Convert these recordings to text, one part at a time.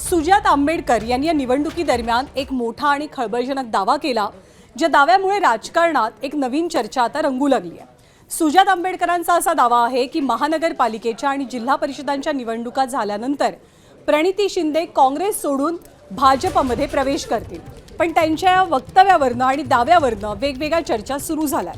सुजात आंबेडकर यांनी या निवडणुकीदरम्यान एक मोठा आणि खळबळजनक दावा केला, ज्या दाव्यामुळे राजकारणात एक नवीन चर्चा आता रंगू लागली आहे। सुजात आंबेडकरांचा असा दावा आहे की महानगरपालिकेच्या आणि जिल्हा परिषदांच्या निवडणुका झाल्यानंतर प्रणिती शिंदे काँग्रेस सोडून भाजपमध्ये प्रवेश करतील, पण त्यांच्या वक्तव्यावरून आणि दाव्यावरून वेगवेगळ्या चर्चा सुरू झाल्या।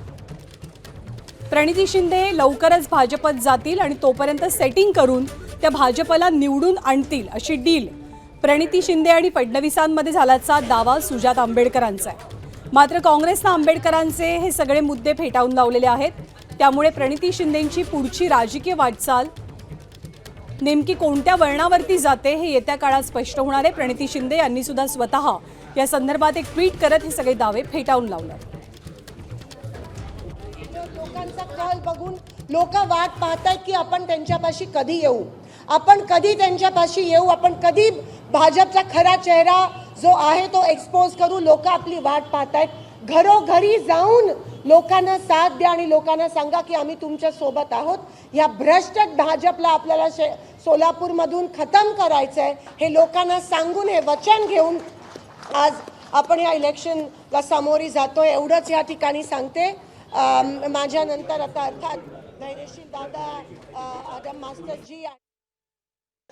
प्रणिती शिंदे लवकरच भाजपत जातील आणि तोपर्यंत सेटिंग करून त्या भाजपला निवडून आणतील अशी डील प्रणिती शिंदे आणि फडणवीसांमध्ये झाल्याचा दावा सुजात आंबेडकरांचा आहे। मात्र काँग्रेसने आंबेडकरांचे हे सगळे मुद्दे फेटाळून लावलेले आहेत, त्यामुळे प्रणिती शिंदेंची पुढची राजकीय वाटचाल नेमकी कोणत्या वळणावरती जाते हे येत्या काळात स्पष्ट होणार आहे। प्रणिती शिंदे यांनी सुद्धा स्वतः या संदर्भात एक ट्विट करत हे सगळे दावे फेटाळून लावले। लोकांचा कल बघून लोक वाट पाहतात की आपण त्यांच्यापाशी कधी येऊ, आपण कधी त्यांच्यापाशी येऊ, आपण कधी भाजपचा खरा चेहरा जो आहे तो एक्सपोज करू। लोक आपली वाट पाहतात। घरोघरी जाऊन लोकांना साथ द्या आणि लोकांना सांगा की आम्ही तुमच्या सोबत आहोत। या भ्रष्ट भाजपला आपल्याला सोलापूरमधून खतम करायचं आहे हे लोकांना सांगून हे वचन घेऊन आज आपण या इलेक्शनला सामोरी जातोय। एवढंच या ठिकाणी सांगते। माझ्यानंतर आता अर्थात धैर्यशील दादा, आदम मास्टरजी,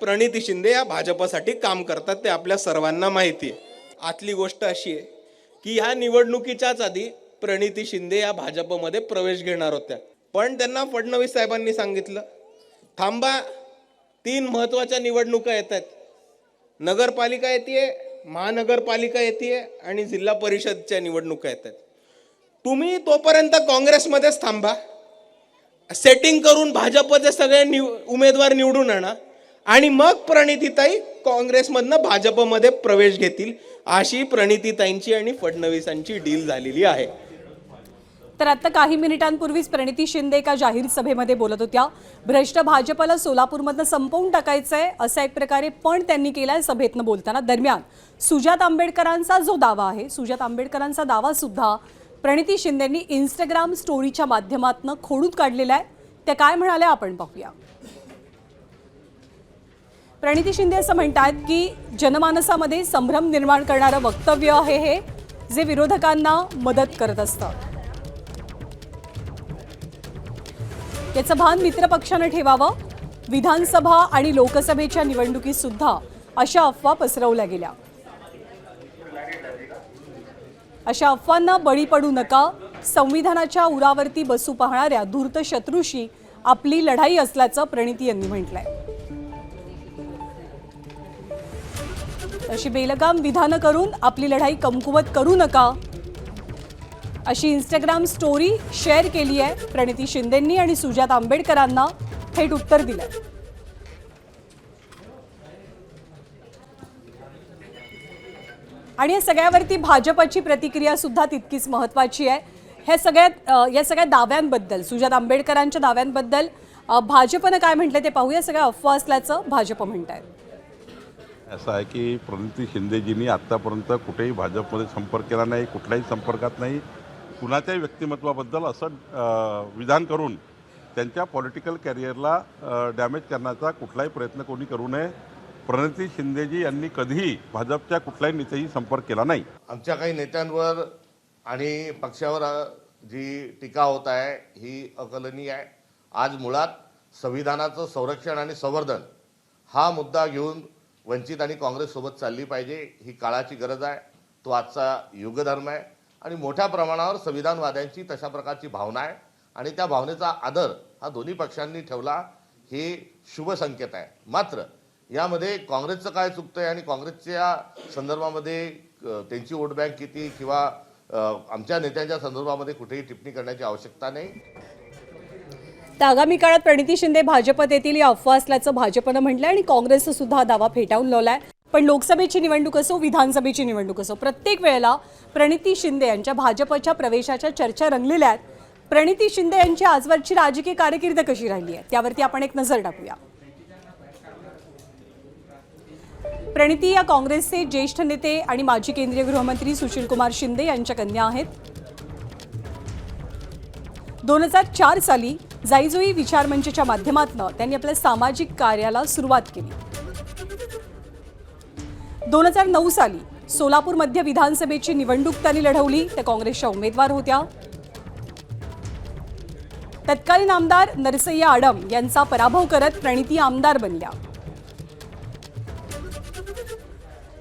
प्रणिती शिंदे या भाजपसाठी काम करतात ते आपल्या सर्वांना माहिती आहे। आतली गोष्ट अशी आहे की ह्या निवडणुकीच्याच आधी प्रणिती शिंदे या भाजपमध्ये प्रवेश घेणार होत्या, पण त्यांना फडणवीस साहेबांनी सांगितलं थांबा, 3 महत्त्वाच्या निवडणुका येत आहेत, नगरपालिका येते, महानगरपालिका येते आणि जिल्हा परिषदच्या निवडणुका येत आहेत, तुम्ही तोपर्यंत काँग्रेसमध्येच थांबा, सेटिंग करून भाजपचे सगळे उमेदवार निवडून आणा आणि मग प्रणितीताई काँग्रेसमधनं भाजपमध्ये प्रवेश घेतील, अशी प्रणितीताईंची आणि फडणवीसांची डील झालेली आहे। तर आता काही मिनिटांपूर्वीच प्रणिती शिंदे एका जाहीर सभेमध्ये बोलत होत्या। भ्रष्ट भाजपला सोलापूरमधनं संपवून टाकायचंय असा एक प्रकारे पण त्यांनी केलाय सभेतनं बोलताना। दरम्यान सुजात आंबेडकरांचा जो दावा आहे, सुजात आंबेडकरांचा दावा सुद्धा प्रणिती शिंदेंनी इंस्टाग्राम स्टोरीच्या माध्यमातून खोडून काढलेला आहे। त्या काय म्हणाल्या आपण पाहूया। प्रणिती शिंदे असं म्हणतात की जनमानसामध्ये संभ्रम निर्माण करणारं वक्तव्य आहे हे, जे विरोधकांना मदत करत असतं। याचं भान मित्रपक्षानं ठेवावं। विधानसभा आणि लोकसभेच्या निवडणुकीत सुद्धा अशा अफवा पसरवल्या गेल्या। अशा अफवांना बळी पडू नका। संविधानाच्या उरावरती बसू पाहणाऱ्या धूर्त शत्रूशी आपली लढाई असल्याचं प्रणिती यांनी म्हटलंय। अशी बेलगाम विधानं करून आपली लढाई कमकुवत करू नका, अशी इंस्टाग्राम स्टोरी शेअर केली आहे प्रणिती शिंदेंनी आणि सुजात आंबेडकरांना थेट उत्तर दिलंय। आणि या सगळ्यावरती भाजपची प्रतिक्रिया सुद्धा तितकीच महत्त्वाची आहे। या सगळ्या दाव्यांबद्दल, सुजात आंबेडकरांच्या दाव्यांबद्दल भाजपनं काय म्हटलं ते पाहूया। सगळ्या अफवा असल्याचं भाजप म्हणतायत। असं आहे की प्रणिती शिंदेजींनी आत्तापर्यंत कुठेही भाजपमध्ये संपर्क केला नाही, कुठल्याही संपर्कात नाही, कुणाच्याही व्यक्तिमत्वाबद्दल असं विधान करून त्यांच्या पॉलिटिकल कॅरियरला डॅमेज करण्याचा कुठलाही प्रयत्न कोणी करू नये। प्रणिती शिंदेजी यांनी कधीही भाजपच्या कुठल्याही नेत्याशी संपर्क केला नाही। आमच्या काही नेत्यांवर आणि पक्षावर जी टीका होत आहे ही अकलनीय आहे। आज मुळात संविधानाचं संरक्षण आणि संवर्धन हा मुद्दा घेऊन वंचित आणि काँग्रेससोबत चालली पाहिजे, ही काळाची गरज आहे, तो आजचा युगधर्म आहे आणि मोठ्या प्रमाणावर संविधानवाद्यांची तशा प्रकारची भावना आहे आणि त्या भावनेचा आदर हा दोन्ही पक्षांनी ठेवला, हे शुभ संकेत आहे। मात्र यामध्ये काँग्रेसचं काय चुकतंय आणि काँग्रेसच्या संदर्भामध्ये त्यांची वोट बँक किती किंवा आमच्या नेत्यांच्या संदर्भामध्ये कुठेही टिप्पणी करण्याची आवश्यकता नाही। तर आगामी काळात प्रणिती शिंदे भाजपत येतील या अफवा असल्याचं भाजपनं म्हटलंय आणि काँग्रेसनं सुद्धा दावा फेटाळून लावलाय। पण लोकसभेची निवडणूक असो, विधानसभेची निवडणूक असो, प्रत्येक वेळेला प्रणिती शिंदे यांच्या भाजपच्या प्रवेशाच्या चर्चा रंगलेल्या आहेत। प्रणिती शिंदे यांची आजवरची राजकीय कारकीर्द कशी राहिली आहे त्यावरती आपण एक नजर टाकूया। प्रणिती या काँग्रेसचे ज्येष्ठ नेते आणि माजी केंद्रीय गृहमंत्री सुशीलकुमार शिंदे यांच्या कन्या आहेत। 2004 साली जाईजुई विचार मंचच्या माध्यमातून त्यांनी आपल्या सामाजिक कार्याला सुरुवात केली। 2009 साली सोलापूर मध्य विधानसभेची निवडणूक त्यांनी लढवली. त्या काँग्रेसच्या उमेदवार होत्या. तत्कालीन आमदार नरसय्या आडम यांचा पराभव करत प्रणिती आमदार बनल्या.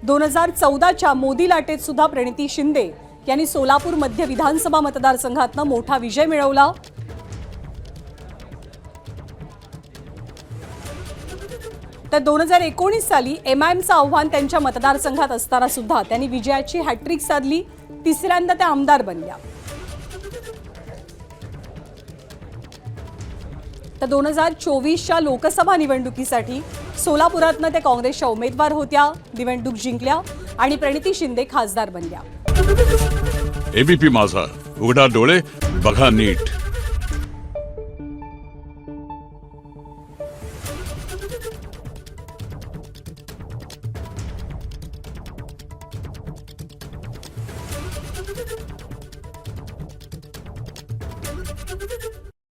2014च्या मोदी लाटेत सुद्धा प्रणिती शिंदे यांनी सोलापूर मध्य विधानसभा मतदारसंघातनं मोठा विजय मिळवला. तर 2019 साली MIMचं आव्हान त्यांच्या मतदारसंघात असताना सुद्धा त्यांनी विजयाची हॅट्रिक साधली. तिसऱ्यांदा त्या आमदार बनल्या. तर 2024च्या लोकसभा निवडणुकीसाठी सोलापुरातनं त्या काँग्रेसच्या उमेदवार होत्या. निवडणूक जिंकल्या आणि प्रणिती शिंदे खासदार बनल्या. ABP माझा, उघडा डोळे बघा नीट.